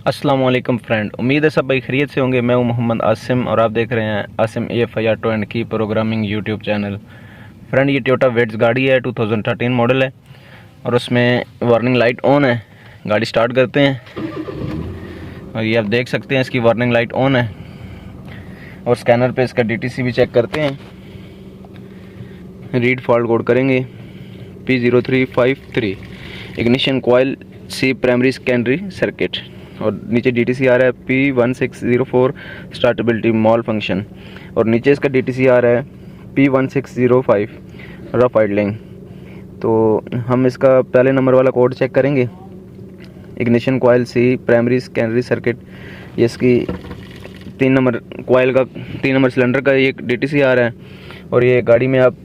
अस्सलाम वालेकुम फ्रेंड, उम्मीद है सब भाई खैरियत से होंगे। मैं हूं मोहम्मद आसिम और आप देख रहे हैं आसिम AFI ऑटो एंड की प्रोग्रामिंग यूट्यूब चैनल। फ्रेंड, ये टोयोटा वेट्स गाड़ी है, 2013 मॉडल है और उसमें वार्निंग लाइट ऑन है। गाड़ी स्टार्ट करते हैं और ये आप देख सकते हैं इसकी वार्निंग लाइट ऑन है। और स्कैनर पे इसका DTC भी चेक करते हैं। रीड फॉल्ट कोड करेंगे P0353, ignition coil C primary secondary circuit, और नीचे DTC आ रहा है P1604 स्टार्टेबिलिटी मॉल फंक्शन, और नीचे इसका DTC आ रहा है P1605 रफ आइडलिंग। तो हम इसका पहले नंबर वाला कोड चेक करेंगे, ignition coil C primary secondary circuit. ये इसकी 3 नंबर कॉइल का 3 नंबर सिलेंडर का एक DTC आ रहा है। और ये गाड़ी में आप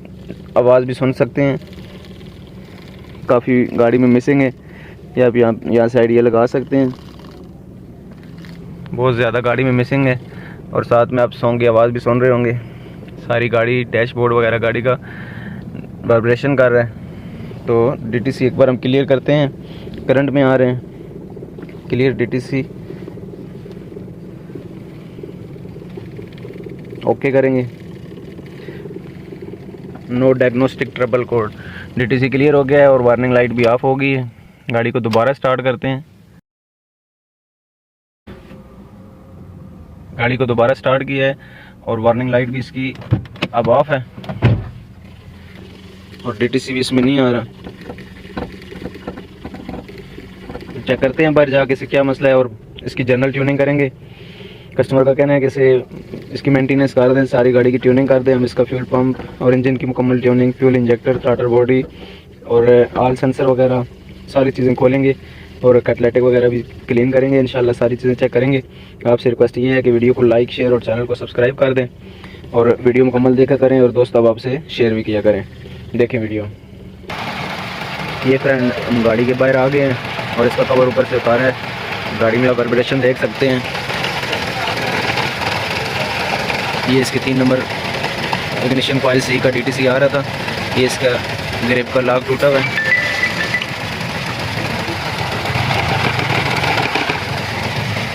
आवाज़ भी सुन सकते हैं, काफ़ी गाड़ी में मिसिंग है। या आप यहाँ साइड ये लगा सकते हैं, बहुत ज़्यादा गाड़ी में मिसिंग है। और साथ में आप सॉन्ग की आवाज़ भी सुन रहे होंगे। सारी गाड़ी डैशबोर्ड वगैरह गाड़ी का वाइब्रेशन कर रहा है। तो DTC एक बार हम क्लियर करते हैं, करंट में आ रहे हैं। क्लियर DTC ओके करेंगे। No diagnostic trouble code, DTC clear हो गया है और वार्निंग लाइट भी ऑफ हो गई है। गाड़ी को दोबारा स्टार्ट करते हैं। गाड़ी को दोबारा स्टार्ट किया है और वार्निंग लाइट भी इसकी अब ऑफ है और DTC भी इसमें नहीं आ रहा। चेक करते हैं बाहर जाके से क्या मसला है और इसकी जनरल ट्यूनिंग करेंगे। कस्टमर का कहना है कि इसकी मेंटेनेंस कर दें, सारी गाड़ी की ट्यूनिंग कर दें। हम इसका फ्यूल पंप और इंजन की मुकम्मल tuning, fuel injector, starter body और ऑयल सेंसर वगैरह सारी चीज़ें खोलेंगे और कैटलिटिक वगैरह भी क्लीन करेंगे। इंशाल्लाह सारी चीज़ें चेक करेंगे। आपसे रिक्वेस्ट ये है कि वीडियो को लाइक, शेयर और चैनल को सब्सक्राइब कर दें और वीडियो मुकम्मल देखा करें और दोस्त अब आपसे शेयर भी किया करें। देखें वीडियो। ये फ्रेंड, हम गाड़ी के बाहर आ गए हैं और इसका कवर ऊपर से उतारा है। गाड़ी में आप वाइब्रेशन देख सकते हैं। ये इसके 3 नंबर इग्निशन कॉइल सी का DTC आ रहा था। ये इसका ग्रिप का लॉक टूटा हुआ है।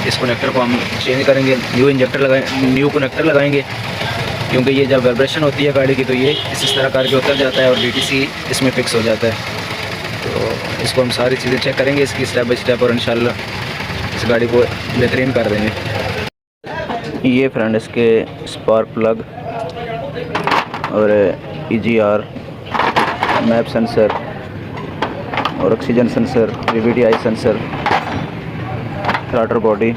इस कनेक्टर को हम चेंज करेंगे, न्यू कनेक्टर लगाएंगे, क्योंकि ये जब वाइब्रेशन होती है गाड़ी की तो ये इस तरह करके उतर जाता है और DTC इसमें फिक्स हो जाता है। तो इसको हम सारी चीज़ें चेक करेंगे इसकी स्टेप बाय स्टेप और इंशाल्लाह इस गाड़ी को बेहतरीन कर देंगे। ये फ्रेंड, इसके स्पार्क प्लग और EGR, मैप सेंसर और oxygen sensor, VVTi sensor, starter body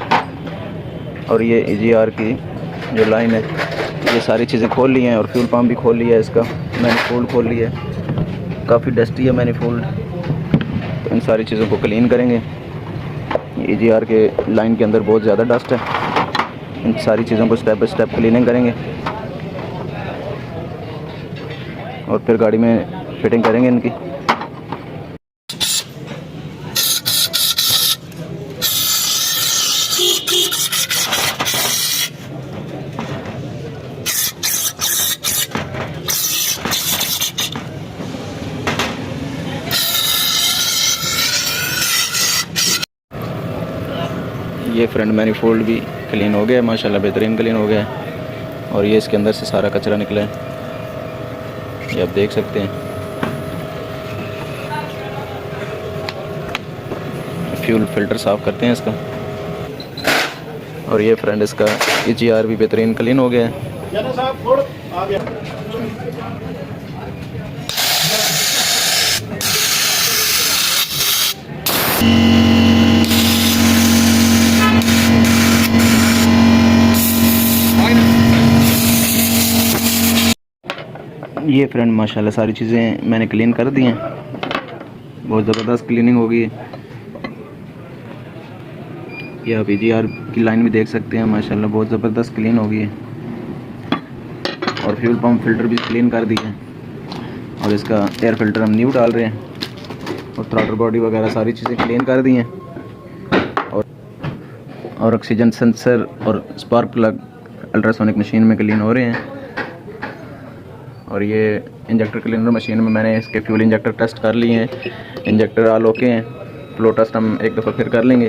और ये EGR की जो लाइन है, ये सारी चीज़ें खोल ली हैं और फ्यूल पंप भी खोल लिया है। इसका मैनीफोल्ड खोल लिया है, काफ़ी डस्टी है मैनीफोल्ड। तो इन सारी चीज़ों को क्लीन करेंगे। EGR के लाइन के अंदर बहुत ज़्यादा डस्ट है। इन सारी चीज़ों को स्टेप बाय स्टेप क्लीनिंग करेंगे और फिर गाड़ी में फिटिंग करेंगे इनकी। ये फ्रंट मैनीफोल्ड भी क्लीन हो गया माशाल्लाह, बेहतरीन क्लीन हो गया है। और ये इसके अंदर से सारा कचरा निकला है, ये आप देख सकते हैं। फ्यूल फिल्टर साफ़ करते हैं इसका। और ये फ्रेंड, इसका EGR भी बेहतरीन क्लीन हो गया है। ये फ्रेंड माशाल्लाह सारी चीज़ें मैंने क्लीन कर दी हैं, बहुत ज़बरदस्त क्लीनिंग हो गई है। ये आप EGR की लाइन भी देख सकते हैं, माशाल्लाह बहुत ज़बरदस्त क्लीन हो गई है। और फ्यूल पंप फिल्टर भी क्लीन कर दिए हैं और इसका एयर फिल्टर हम न्यू डाल रहे हैं और थ्रॉटल बॉडी वगैरह सारी चीज़ें क्लीन कर दी हैं। और ऑक्सीजन सेंसर और स्पार्क प्लग अल्ट्रासोनिक मशीन में क्लीन हो रहे हैं। और ये इंजेक्टर क्लीनर मशीन में मैंने इसके फ्यूल इंजेक्टर टेस्ट कर लिए हैं, इंजेक्टर ऑल ओके हैं। फ्लो टेस्ट हम एक दफ़ा फिर कर लेंगे।